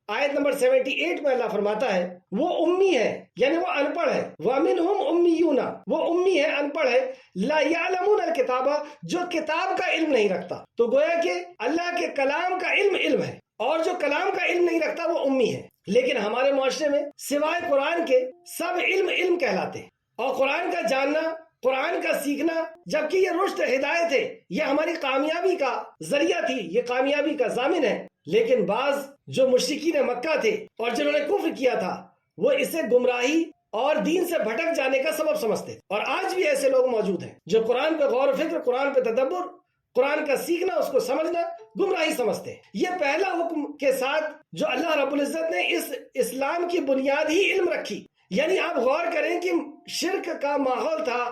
آیت نمبر 78 میں اللہ فرماتا ہے وہ امی ہے، یعنی وہ ان پڑھ ہے۔ وَمِنْهُمْ أُمِّيُّونَ، وہ امی ہے، ان پڑھ ہے۔ لَا يَعْلَمُونَ الْكِتَابَ، جو کتاب کا علم نہیں رکھتا۔ تو گویا کہ اللہ کے کلام کا علم ہے، اور جو کلام کا علم نہیں رکھتا وہ امی ہے۔ لیکن ہمارے معاشرے میں سوائے قرآن کے سب علم کہلاتے ہیں، اور قرآن کا جاننا، قرآن کا سیکھنا، جبکہ یہ رشد، ہدایت ہے، یہ ہماری کامیابی کا ذریعہ تھی، یہ کامیابی کا ضامن ہے۔ لیکن بعض جو مشرکین مکہ تھے اور جنہوں نے کفر کیا تھا، وہ اسے گمراہی اور دین سے بھٹک جانے کا سبب سمجھتے، اور آج بھی ایسے لوگ موجود ہیں جو قرآن پہ غور و فکر، قرآن پہ تدبر، قرآن کا سیکھنا، اس کو سمجھنا گمراہی سمجھتے ہیں۔ یہ پہلا حکم کے ساتھ جو اللہ رب العزت نے اس اسلام کی بنیاد ہی علم رکھی۔ یعنی آپ غور کریں کہ شرک کا ماحول تھا،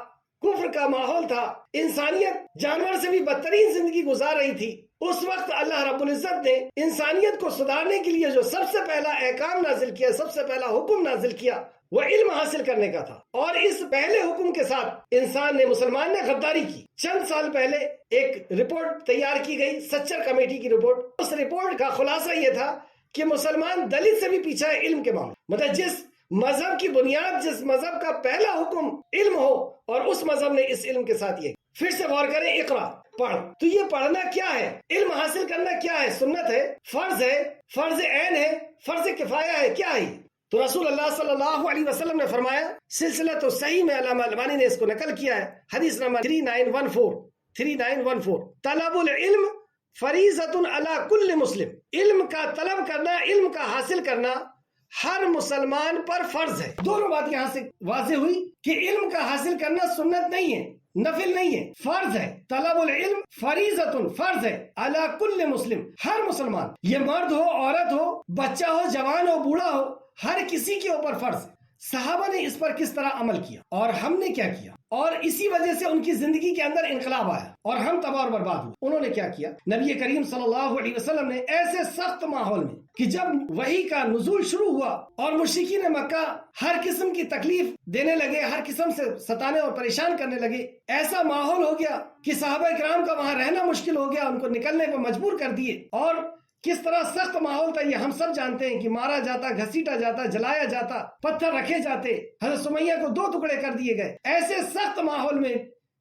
کفر کا ماحول تھا، انسانیت جانور سے بھی بدترین زندگی گزار رہی تھی۔ اس وقت اللہ رب العزت نے انسانیت کو سدھارنے کے لیے جو سب سے پہلا احکام نازل کیا، سب سے پہلا حکم نازل کیا، وہ علم حاصل کرنے کا تھا۔ اور اس پہلے حکم کے ساتھ انسان نے، مسلمان نے غداری کی۔ چند سال پہلے ایک رپورٹ تیار کی گئی، سچر کمیٹی کی رپورٹ۔ اس رپورٹ کا خلاصہ یہ تھا کہ مسلمان دلت سے بھی پیچھا ہے علم کے معاملے، مطلب جس مذہب کی بنیاد، جس مذہب کا پہلا حکم علم ہو، اور اس مذہب نے اس علم کے ساتھ یہ۔ پھر سے غور کریں، اقرا، پڑھ۔ تو یہ پڑھنا کیا ہے؟ علم حاصل کرنا کیا ہے؟ سنت ہے، فرض عین ہے، فرض کفایہ ہے، کیا ہے؟ تو رسول اللہ صلی اللہ علیہ وسلم نے فرمایا، سلسلہ تو صحیح میں علامہ البانی نے اس کو نقل کیا ہے، حدیث نمبر 3914 طلب العلم فریضۃ علی کل مسلم، علم کا طلب کرنا، علم کا حاصل کرنا ہر مسلمان پر فرض ہے۔ دونوں بات یہاں سے واضح ہوئی کہ علم کا حاصل کرنا سنت نہیں ہے، نفل نہیں ہے، فرض ہے۔ طلب العلم فریضۃ، فرض ہے، علی کل مسلم، ہر مسلمان، یہ مرد ہو، عورت ہو، بچہ ہو، جوان ہو، بوڑھا ہو، ہر کسی کے اوپر فرض ہے۔ صحابہ نے اس پر کس طرح عمل کیا اور ہم نے کیا کیا، اور اسی وجہ سے ان کی زندگی کے اندر انقلاب آیا اور ہم تباہ اور برباد ہوئے۔ انہوں نے کیا کیا؟ نبی کریم صلی اللہ علیہ وسلم نے ایسے سخت ماحول میں کہ جب وحی کا نزول شروع ہوا اور مشرکین مکہ ہر قسم کی تکلیف دینے لگے، ہر قسم سے ستانے اور پریشان کرنے لگے، ایسا ماحول ہو گیا کہ صحابہ کرام کا وہاں رہنا مشکل ہو گیا، ان کو نکلنے پر مجبور کر دیے۔ اور کس طرح سخت ماحول تھا یہ ہم سب جانتے ہیں کہ مارا جاتا، گھسیٹا جاتا، جلایا جاتا، پتھر رکھے جاتے، حضرت سمیہ کو 2 ٹکڑے کر دیے گئے۔ ایسے سخت ماحول میں،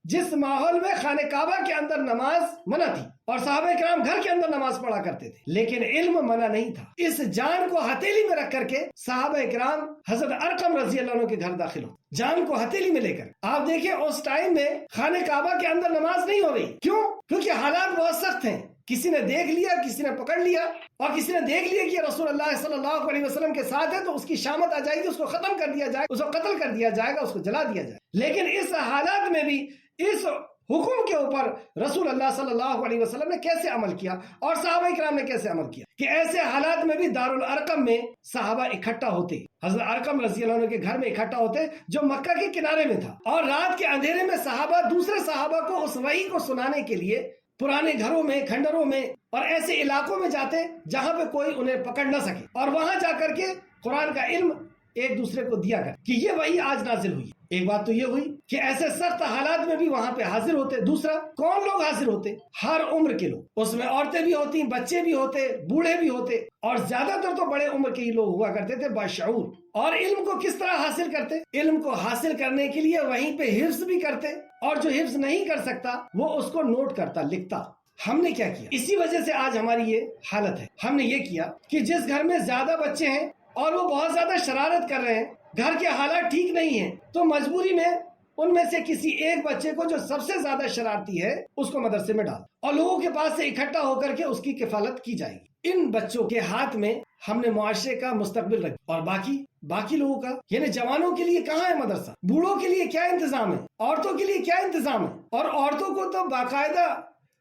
جس ماحول میں خانہ کعبہ کے اندر نماز منع تھی اور صحابہ کرام گھر کے اندر نماز پڑھا کرتے تھے، لیکن علم منع نہیں تھا، اس جان کو ہتھیلی میں رکھ کر کے صحابہ کرام حضرت ارقم رضی اللہ عنہ کے گھر داخل ہو، جان کو ہتھیلی میں لے کر۔ آپ دیکھیں اس ٹائم میں خانہ کعبہ کے اندر نماز نہیں ہو رہی، کیوں؟ کیونکہ حالات بہت سخت ہیں۔ کسی نے دیکھ لیا، کسی نے پکڑ لیا، اور کسی نے دیکھ لیا کہ رسول اللہ صلی اللہ علیہ وسلم کے ساتھ ہے تو اس کی شامت آ جائے گی، اس کو ختم کر دیا جائے گا، اس کو قتل کر دیا جائے گا، اس کو جلا دیا جائے گا۔ لیکن اس حالات میں بھی اس حکم کے اوپر رسول اللہ صلی اللہ علیہ وسلم نے کیسے عمل کیا اور صحابہ کرام نے کیسے عمل کیا کہ ایسے حالات میں بھی دارالارقم میں صحابہ اکٹھا ہوتے، حضرت ارقم رضی اللہ عنہ کے گھر میں اکٹھا ہوتے جو مکہ کے کنارے میں تھا، اور رات کے اندھیرے میں صحابہ دوسرے صحابہ کو اس وحی کو سنانے کے لیے پرانے گھروں میں، کھنڈروں میں اور ایسے علاقوں میں جاتے جہاں پہ کوئی انہیں پکڑ نہ سکے، اور وہاں جا کر کے قرآن کا علم ایک دوسرے کو دیا کر کہ یہ وحی آج نازل ہوئی۔ ایک بات تو یہ ہوئی کہ ایسے سخت حالات میں بھی وہاں پہ حاضر ہوتے۔ دوسرا، کون لوگ حاضر ہوتے؟ ہر عمر کے لوگ، اس میں عورتیں بھی ہوتی، بچے بھی ہوتے، بوڑھے بھی ہوتے، اور زیادہ تر تو بڑے عمر کے ہی لوگ ہوا کرتے تھے باشعور۔ اور علم کو کس طرح حاصل کرتے؟ علم کو حاصل کرنے کے لیے وہیں پہ حفظ بھی کرتے، اور جو حفظ نہیں کر سکتا وہ اس کو نوٹ کرتا، لکھتا۔ ہم نے کیا کیا؟ اسی وجہ سے آج ہماری یہ حالت ہے۔ ہم نے یہ کیا کہ جس گھر میں زیادہ بچے ہیں اور وہ بہت زیادہ شرارت کر رہے ہیں، گھر کے حالات ٹھیک نہیں ہیں، تو مجبوری میں ان میں سے کسی ایک بچے کو جو سب سے زیادہ شرارتی ہے اس کو مدرسے میں ڈال، اور لوگوں کے پاس سے اکٹھا ہو کر کے اس کی کفالت کی جائے گی۔ ان بچوں کے ہاتھ میں ہم نے معاشرے کا مستقبل رکھا، اور باقی لوگوں کا، یعنی جوانوں کے لیے کہاں ہے مدرسہ؟ بوڑھوں کے لیے کیا انتظام ہے؟ عورتوں کے لیے کیا انتظام ہے؟ اور عورتوں کو تو باقاعدہ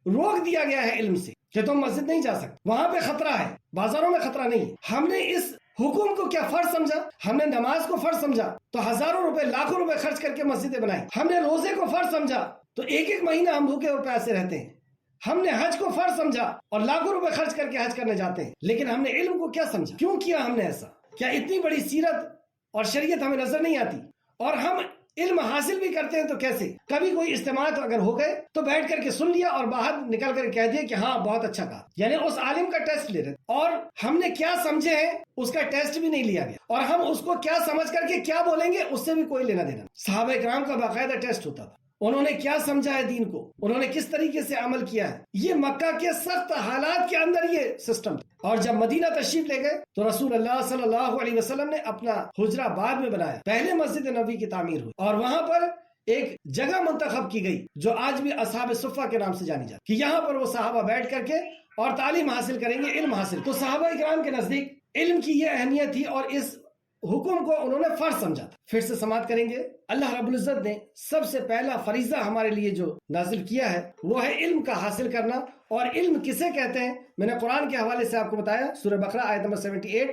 روک دیا گیا ہے علم سے کہ تم مسجد نہیں جا سکتے، وہاں پہ خطرہ ہے، بازاروں میں خطرہ نہیں ہے۔ ہم نے اس حکم کو کیا فرض سمجھا؟ ہم نے نماز کو فرض سمجھا تو ہزاروں روپے، لاکھوں روپے خرچ کر کے مسجدیں بنائی۔ ہم نے روزے کو فرض سمجھا تو ایک مہینہ ہم بھوکے اور پیاسے رہتے ہیں۔ ہم نے حج کو فرض سمجھا اور لاکھوں روپے خرچ کر کے حج کرنے جاتے ہیں، لیکن ہم نے علم کو کیا سمجھا؟ کیوں کیا ہم نے ایسا؟ کیا اتنی بڑی سیرت اور شریعت ہمیں نظر نہیں آتی؟ اور ہم علم حاصل بھی کرتے ہیں تو کیسے؟ کبھی کوئی اجتماعات اگر ہو گئے تو بیٹھ کر کے سن لیا اور باہر نکل کر کہہ دیا کہ ہاں بہت اچھا کہا، یعنی اس عالم کا ٹیسٹ لے رہے، اور ہم نے کیا سمجھے ہیں اس کا ٹیسٹ بھی نہیں لیا گیا، اور ہم اس کو کیا سمجھ کر کے کیا بولیں گے اس سے بھی کوئی لینا دینا۔ صحابہ کرام کا باقاعدہ ٹیسٹ ہوتا تھا، انہوں نے کیا سمجھا ہے دین کو، انہوں نے کس طریقے سے عمل کیا ہے۔ یہ مکہ کے سخت حالات کے اندر یہ سسٹم تھا۔ اور جب مدینہ تشریف لے گئے تو رسول اللہ صلی اللہ علیہ وسلم نے اپنا حجرہ بعد میں بنایا، پہلے مسجد نبوی کی تعمیر ہوئی، اور وہاں پر ایک جگہ منتخب کی گئی جو آج بھی اصحاب صفہ کے نام سے جانی جاتی، کہ یہاں پر وہ صحابہ بیٹھ کر کے اور تعلیم حاصل کریں گے، علم حاصل۔ تو صحابہ کرام کے نزدیک علم کی یہ اہمیت تھی اور اس حکم کو انہوں نے فرض سمجھا تھا۔ پھر سے سماعت کریں گے، اللہ رب العزت نے سب سے پہلا فریضہ ہمارے لیے جو نازل کیا ہے وہ ہے علم کا حاصل کرنا۔ اور علم کسے کہتے ہیں؟ میں نے قرآن کے حوالے سے آپ کو بتایا، سورہ بقرہ آیت نمبر 78،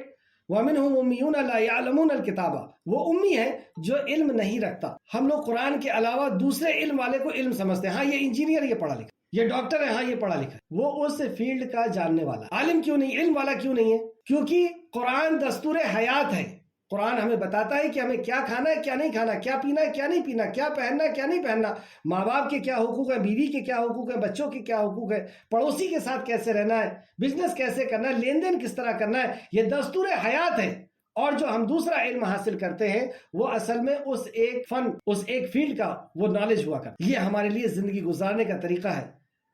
وَمِنْهُمْ أُمِّيُّونَ لَا يَعْلَمُونَ الْكِتَابَ، وہ امی ہے جو علم نہیں رکھتا۔ ہم لوگ قرآن کے علاوہ دوسرے علم والے کو علم سمجھتے ہیں، ہاں یہ انجینئر، یہ پڑھا لکھا، یہ ڈاکٹر ہے، ہاں یہ پڑھا لکھا، وہ اس فیلڈ کا جاننے والا عالم کیوں نہیں، علم والا کیوں نہیں ہے؟ کیونکہ قرآن دستور حیات ہے۔ قرآن ہمیں بتاتا ہے کہ ہمیں کیا کھانا ہے، کیا نہیں کھانا، کیا پینا ہے، کیا نہیں پینا، کیا پہننا ہے، کیا نہیں پہننا، ماں باپ کے کیا حقوق ہیں، بیوی کے کیا حقوق ہیں، بچوں کے کیا حقوق ہیں، پڑوسی کے ساتھ کیسے رہنا ہے، بزنس کیسے کرنا ہے، لین دین کس طرح کرنا ہے، یہ دستور حیات ہے۔ اور جو ہم دوسرا علم حاصل کرتے ہیں وہ اصل میں اس ایک فن، اس ایک فیلڈ کا وہ نالج ہوا کرتا ہے، یہ ہمارے لیے زندگی گزارنے کا طریقہ ہے،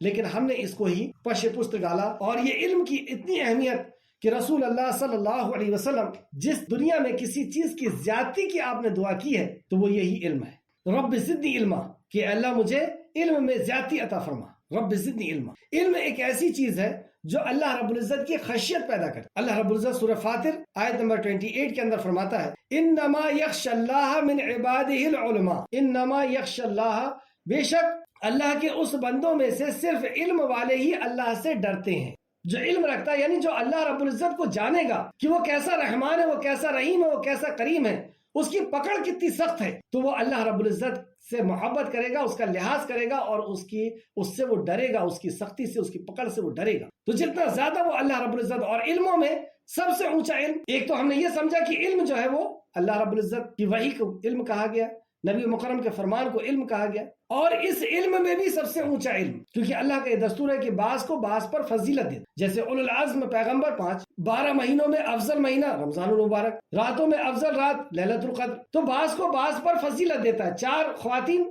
لیکن ہم نے اس کو ہی پش پست ڈالا۔ اور یہ علم کی اتنی اہمیت کہ رسول اللہ صلی اللہ علیہ وسلم جس دنیا میں کسی چیز کی زیادتی کی آپ نے دعا کی ہے تو وہ یہی علم ہے۔ رب زدنی علما، کہ اللہ مجھے علم میں زیادتی عطا فرما۔ رب زدنی علما، علم ایک ایسی چیز ہے جو اللہ رب العزت کی خشیت پیدا کرے۔ اللہ رب العزت سورہ فاطر آیت نمبر 28 کے اندر فرماتا ہے انما یخشی اللہ من عبادہ العلماء، انما یخشی اللہ، بے شک اللہ کے اس بندوں میں سے صرف علم والے ہی اللہ سے ڈرتے ہیں۔ جو علم رکھتا ہے یعنی جو اللہ رب العزت کو جانے گا کہ وہ کیسا رحمان ہے، وہ کیسا رحیم ہے، وہ کیسا کریم ہے، اس کی پکڑ کتنی سخت ہے، تو وہ اللہ رب العزت سے محبت کرے گا، اس کا لحاظ کرے گا اور اس سے وہ ڈرے گا، اس کی سختی سے، اس کی پکڑ سے وہ ڈرے گا۔ تو جتنا زیادہ وہ اللہ رب العزت، اور علموں میں سب سے اونچا علم، ایک تو ہم نے یہ سمجھا کہ علم جو ہے وہ اللہ رب العزت کی وحی کو علم کہا گیا، نبی مکرم کے فرمان کو علم کہا گیا، اور اس علم میں بھی سب سے اونچا علم، کیونکہ اللہ کا یہ دستور ہے کہ بعض کو بعض پر فضیلت دے، جیسے اولو العزم پیغمبر 5، 12 مہینوں میں افضل مہینہ رمضان المبارک، راتوں میں افضل رات لیلۃ القدر، تو بعض کو بعض پر فضیلت دیتا ہے۔ 4 خواتین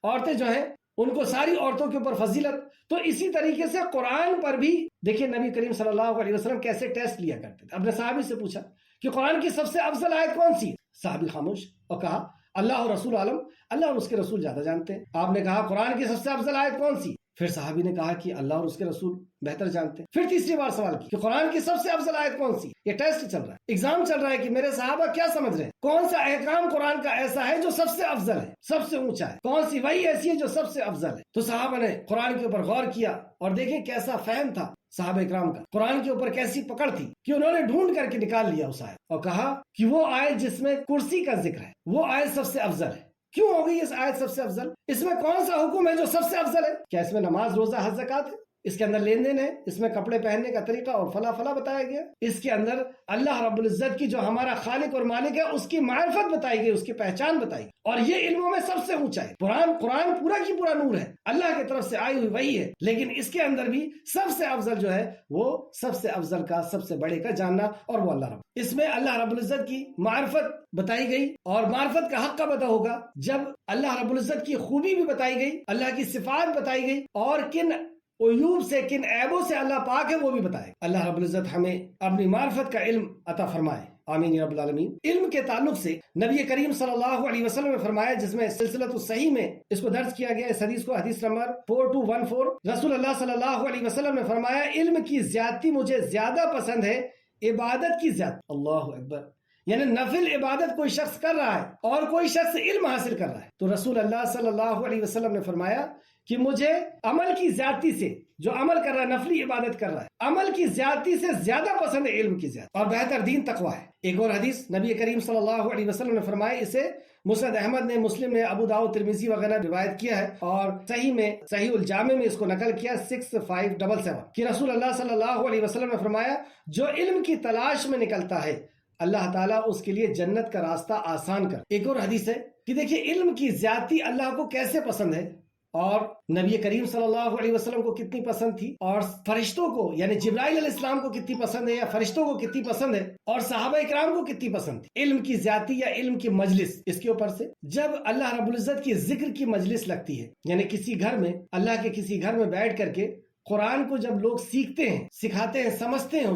عورتیں جو ہیں ان کو ساری عورتوں کے اوپر فضیلت، تو اسی طریقے سے قرآن پر بھی دیکھیں نبی کریم صلی اللہ علیہ وسلم کیسے ٹیسٹ لیا کرتے تھے۔ اپنے صحابی سے پوچھا کہ قرآن کی سب سے افضل آیت کون سی ہے؟ صحابی خاموش، اور کہا اللہ اور رسول عالم، اللہ اور اس کے رسول زیادہ جانتے ہیں۔ آپ نے کہا قرآن کی سب سے افضل آیت کون سی؟ پھر صحابی نے کہا کہ اللہ اور اس کے رسول بہتر جانتے ہیں۔ پھر تیسری بار سوال کی کہ قرآن کی سب سے افضل آیت کون سی؟ یہ ٹیسٹ چل رہا ہے، ایگزام چل رہا ہے کہ میرے صحابہ کیا سمجھ رہے ہیں، کون سا احکام قرآن کا ایسا ہے جو سب سے افضل ہے، سب سے اونچا ہے، کون سی وحی ایسی ہے جو سب سے افضل ہے۔ تو صحابہ نے قرآن کے اوپر غور کیا، اور دیکھیں کیسا فہم تھا صحابہ اکرام کا، قرآن کے اوپر کیسی پکڑ تھی کہ انہوں نے ڈھونڈ کر کے نکال لیا اس آیت، اور کہا کہ وہ آیت جس میں کرسی کا ذکر ہے وہ آیت سب سے افضل ہے۔ کیوں ہوگی اس آیت سب سے افضل؟ اس میں کون سا حکم ہے جو سب سے افضل ہے؟ کیا اس میں نماز، روزہ، حج، زکات ہے؟ اس کے اندر لین دین ہے؟ اس میں کپڑے پہننے کا طریقہ اور فلا فلا بتایا گیا؟ اس کے اندر اللہ رب العزت کی جو ہمارا خالق اور مالک ہے اس کی معرفت بتائی گئی، اس کی پہچان بتائی گئی، اور یہ علموں میں سب سے اونچا ہے۔ قرآن پورا کی پورا نور ہے، اللہ کی طرف سے آئی ہوئی وحی ہے، لیکن اس کے اندر بھی سب سے افضل جو ہے وہ سب سے افضل کا، سب سے بڑے کا جاننا، اور وہ اللہ رب، اس میں اللہ رب العزت کی معرفت بتائی گئی، اور معرفت کا حق کب ادا ہوگا؟ جب اللہ رب العزت کی خوبی بھی بتائی گئی، اللہ کی صفات بتائی گئی، اور کن عیوب سے، کن عیبوں سے اللہ پاک ہے وہ بھی بتائے۔ اللہ رب العزت ہمیں اپنی معرفت کا علم عطا فرمائے، آمین یا رب العالمین۔ علم کے تعلق سے نبی کریم صلی اللہ علیہ وسلم نے فرمایا، جس میں سلسلۃ الصحیح میں اس کو درج کیا گیا، اس حدیث کو، حدیث نمبر 4214، رسول اللہ صلی اللہ علیہ وسلم نے فرمایا علم کی زیادتی مجھے زیادہ پسند ہے عبادت کی زیادتی۔ اللہ اکبر، یعنی نفل عبادت کوئی شخص کر رہا ہے اور کوئی شخص علم حاصل کر رہا ہے، تو رسول اللہ صلی اللہ علیہ وسلم نے فرمایا کہ مجھے عمل کی زیادتی سے، جو عمل کر رہا ہے، نفلی عبادت کر رہا ہے، عمل کی زیادتی سے زیادہ پسند ہے علم کی زیادتی، اور بہتر دین تقویٰ ہے۔ ایک اور حدیث نبی کریم صلی اللہ علیہ وسلم نے فرمایا، اسے مسند احمد نے، مسلم نے، ابو داؤد، ترمذی وغیرہ روایت کیا ہے، اور صحیح میں، صحیح الجامع میں اس کو نقل کیا 6577 کہ رسول اللہ صلی اللہ علیہ وسلم نے فرمایا جو علم کی تلاش میں نکلتا ہے اللہ تعالیٰ اس کے لیے جنت کا راستہ آسان کر۔ ایک اور حدیث ہے کہ دیکھیے علم کی زیادتی اللہ کو کیسے پسند ہے، اور نبی کریم صلی اللہ علیہ وسلم کو کتنی پسند تھی، اور فرشتوں کو یعنی جبرائیل علیہ السلام کو کتنی پسند ہے، یا فرشتوں کو کتنی پسند ہے، اور صحابہ اکرام کو کتنی پسند تھی۔ علم کی زیادتی یا علم کی مجلس، اس کے اوپر سے جب اللہ رب العزت کی ذکر کی مجلس لگتی ہے، یعنی کسی گھر میں، اللہ کے کسی گھر میں بیٹھ کر کے قرآن کو جب لوگ سیکھتے ہیں، سکھاتے ہیں، سمجھتے ہیں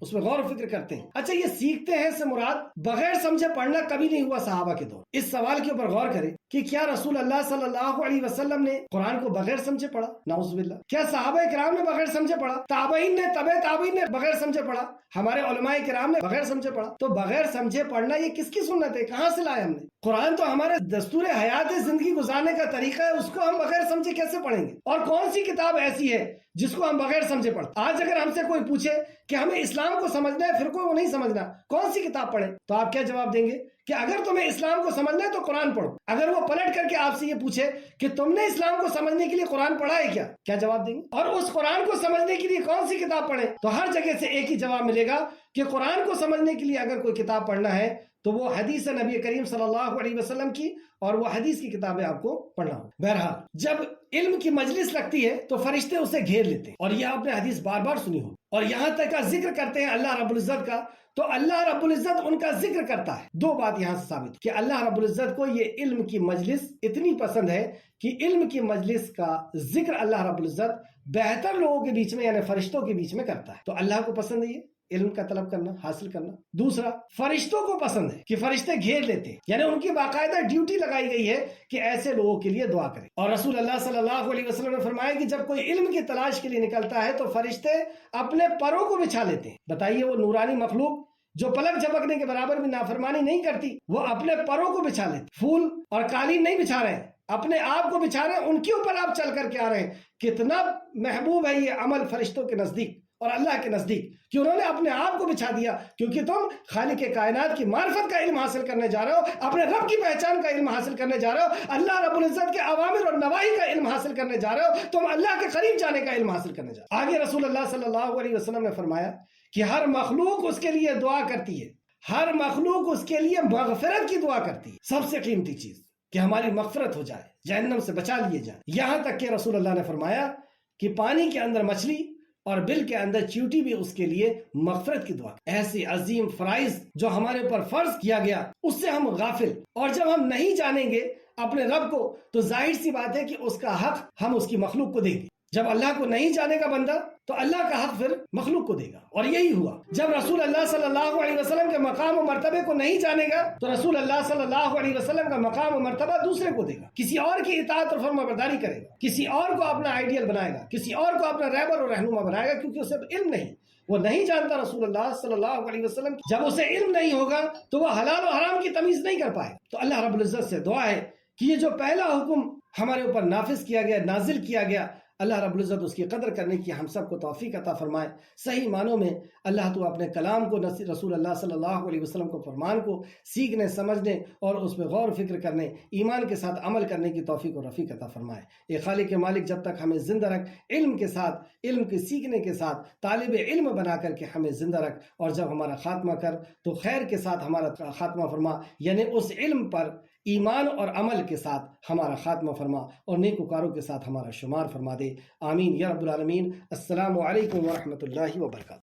اس میں غور و فکر کرتے ہیں۔ اچھا، یہ سیکھتے ہیں سے مراد بغیر سمجھے پڑھنا کبھی نہیں ہوا صحابہ کے دور۔ اس سوال کے اوپر غور کریں کہ کیا رسول اللہ صلی اللہ علیہ وسلم نے قرآن کو بغیر سمجھے پڑھا؟ نعوذ باللہ۔ کیا صحابہ کرام نے بغیر سمجھے پڑھا؟ تابعین نے، تبع تابعین نے بغیر سمجھے پڑھا؟ ہمارے علماء کرام نے بغیر سمجھے پڑھا؟ تو بغیر سمجھے پڑھنا یہ کس کی سنت ہے؟ کہاں سے لائے ہم نے؟ قرآن تو ہمارے دستور حیات زندگی گزارنے کا طریقہ ہے، اس کو ہم بغیر سمجھے کیسے پڑھیں گے؟ اور کون سی کتاب ایسی ہے جس کو ہم بغیر سمجھے پڑھیں؟ آج اگر ہم سے کوئی پوچھے کہ ہمیں اسلام کو سمجھنا ہے، فرقوں کو نہیں سمجھنا، کون سی کتاب پڑھیں؟ تو آپ کیا جواب دیں گے؟ کہ اگر تمہیں اسلام کو سمجھنا ہے تو قرآن پڑھو۔ اگر وہ پلٹ کر کے آپ سے یہ پوچھے کہ تم نے اسلام کو سمجھنے کے لیے قرآن پڑھا ہے کیا جواب دیں گے؟ اور اس قرآن کو سمجھنے کے لیے کون سی کتاب پڑھیں؟ تو ہر جگہ سے ایک ہی جواب ملے گا کہ قرآن کو سمجھنے کے لیے اگر کوئی کتاب پڑھنا ہے تو وہ حدیث نبی کریم صلی اللہ علیہ وسلم کی، اور وہ حدیث کی کتابیں آپ کو پڑھنا ہو۔ بہرحال جب علم کی مجلس لگتی ہے تو فرشتے اسے گھیر لیتے ہیں، اور یہ آپ نے حدیث بار بار سنی ہو، اور یہاں تک کا ذکر کرتے ہیں اللہ رب العزت کا، تو اللہ رب العزت ان کا ذکر کرتا ہے۔ دو بات یہاں سے ثابت کہ اللہ رب العزت کو یہ علم کی مجلس اتنی پسند ہے کہ علم کی مجلس کا ذکر اللہ رب العزت بہتر لوگوں کے بیچ میں، یعنی فرشتوں کے بیچ میں کرتا ہے۔ تو اللہ کو پسند ہے یہ، علم کا طلب کرنا، حاصل کرنا۔ دوسرا، فرشتوں کو پسند ہے کہ فرشتے گھیر لیتے ہیں، یعنی ان کی باقاعدہ ڈیوٹی لگائی گئی ہے کہ ایسے لوگوں کے لیے دعا کریں۔ اور رسول اللہ صلی اللہ علیہ وسلم نے فرمایا کہ جب کوئی علم کی تلاش کے لیے نکلتا ہے تو فرشتے اپنے پروں کو بچھا لیتے ہیں۔ بتائیے، وہ نورانی مخلوق جو پلک جھپکنے کے برابر بھی نافرمانی نہیں کرتی، وہ اپنے پروں کو بچھا لیتے۔ پھول اور قالین نہیں بچھا رہے ہیں، اپنے آپ کو بچھا رہے ہیں، ان کے اوپر آپ چل کر کے آ رہے ہیں۔ کتنا محبوب ہے یہ عمل فرشتوں کے نزدیک اور اللہ کے نزدیک کہ انہوں نے اپنے آپ کو بچھا دیا، کیونکہ تم خالق کائنات کی معرفت کا علم حاصل کرنے جا رہے ہو، اپنے رب کی پہچان کا علم حاصل کرنے جا رہے ہو، اللہ رب العزت کے اوامر اور نواہی کا علم حاصل کرنے جا رہے ہو، تم اللہ کے قریب جانے کا علم حاصل کرنے جا رہے ہو۔ آگے رسول اللہ صلی اللہ علیہ وسلم نے فرمایا کہ ہر مخلوق اس کے لیے دعا کرتی ہے، ہر مخلوق اس کے لیے مغفرت کی دعا کرتی ہے۔ سب سے قیمتی چیز کہ ہماری مغفرت ہو جائے، جہنم سے بچا لیے جائیں۔ یہاں تک کہ رسول اللہ نے فرمایا کہ پانی کے اندر مچھلی اور بل کے اندر چیوٹی بھی اس کے لیے مغفرت کی دعا۔ ایسی عظیم فرائض جو ہمارے اوپر فرض کیا گیا، اس سے ہم غافل، اور جب ہم نہیں جانیں گے اپنے رب کو تو ظاہر سی بات ہے کہ اس کا حق ہم اس کی مخلوق کو دیں گے۔ جب اللہ کو نہیں جانے گا بندہ تو اللہ کا حق پھر مخلوق کو دے گا، اور یہی ہوا۔ جب رسول اللہ صلی اللہ علیہ وسلم کے مقام و مرتبے کو نہیں جانے گا تو رسول اللہ صلی اللہ علیہ وسلم کا مقام و مرتبہ دوسرے کو دے گا، کسی اور کی اطاعت اور فرما برداری کرے گا، کسی اور کو اپنا آئیڈیل بنائے گا، کسی اور کو اپنا رہبر اور رہنما بنائے گا، کیونکہ اسے علم نہیں، وہ نہیں جانتا رسول اللہ صلی اللہ علیہ وسلم۔ جب اسے علم نہیں ہوگا تو وہ حلال و حرام کی تمیز نہیں کر پائے۔ تو اللہ رب العزت سے دعا ہے کہ یہ جو پہلا حکم ہمارے اوپر نافذ کیا گیا، نازل کیا گیا، اللہ رب العزت اس کی قدر کرنے کی ہم سب کو توفیق عطا فرمائے۔ صحیح معنوں میں اللہ تو اپنے کلام کو، رسول اللہ صلی اللہ علیہ وسلم کو فرمان کو سیکھنے، سمجھنے اور اس پہ غور و فکر کرنے، ایمان کے ساتھ عمل کرنے کی توفیق و رفیق عطا فرمائے۔ اے خالق مالک، جب تک ہمیں زندہ رکھ، علم کے ساتھ، علم کے سیکھنے کے ساتھ طالب علم بنا کر کے ہمیں زندہ رکھ، اور جب ہمارا خاتمہ کر تو خیر کے ساتھ ہمارا خاتمہ فرما، یعنی اس علم پر ایمان اور عمل کے ساتھ ہمارا خاتمہ فرما، اور نیکوکاروں کے ساتھ ہمارا شمار فرما دے۔ آمین یا رب العالمین۔ السلام علیکم ورحمۃ اللہ وبرکاتہ۔